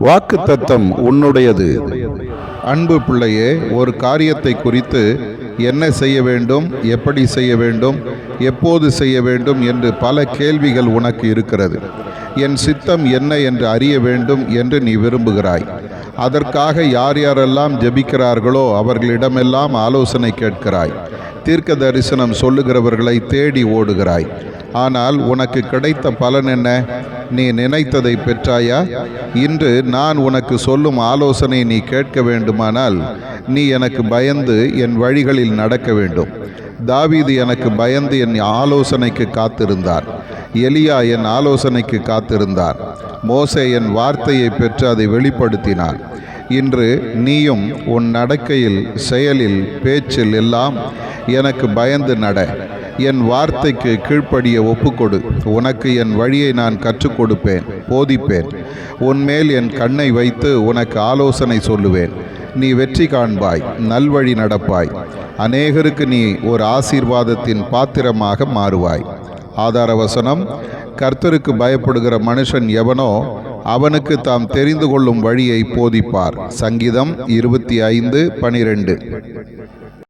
வாக்குத்தத்தம் உன்னுடையது. அன்பு பிள்ளையே, ஒரு காரியத்தை குறித்து என்ன செய்ய வேண்டும், எப்படி செய்ய வேண்டும், எப்போது செய்ய வேண்டும் என்று பல கேள்விகள் உனக்கு இருக்கிறது. என் சித்தம் என்ன என்று அறிய வேண்டும் என்று நீ விரும்புகிறாய். அதற்காக யார் யாரெல்லாம் ஜெபிக்கிறார்களோ அவர்களிடமெல்லாம் ஆலோசனை கேட்கிறாய். தீர்க்க தரிசனம் சொல்லுகிறவர்களை தேடி ஓடுகிறாய். ஆனால் உனக்கு கிடைத்த பலன் என்ன? நீ நினைத்ததை பெற்றாயா? இன்று நான் உனக்கு சொல்லும் ஆலோசனை நீ கேட்க வேண்டுமானால் நீ எனக்கு பயந்து என் வழிகளில் நடக்க வேண்டும். தாவீது எனக்கு பயந்து என் ஆலோசனைக்கு காத்திருந்தார். எலியா என் ஆலோசனைக்கு காத்திருந்தார். மோசே என் வார்த்தையை பெற்று அதை வெளிப்படுத்தினார். இன்று நீயும் உன் நடக்கையில், செயலில், பேச்சில் எல்லாம் எனக்கு பயந்து நட. என் வார்த்தைக்கு கீழ்ப்படிய ஒப்புக்கொடு. உனக்கு என் வழியை நான் கற்றுக் கொடுப்பேன், போதிப்பேன். உன்மேல் என் கண்ணை வைத்து உனக்கு ஆலோசனை சொல்லுவேன். நீ வெற்றி காண்பாய், நல்வழி நடப்பாய். அநேகருக்கு நீ ஒரு ஆசீர்வாதத்தின் பாத்திரமாக மாறுவாய். ஆதார வசனம்: கர்த்தருக்கு பயப்படுகிற மனுஷன் எவனோ அவனுக்கு தாம் தெரிந்து கொள்ளும் வழியை போதிப்பார். சங்கீதம் 25:12.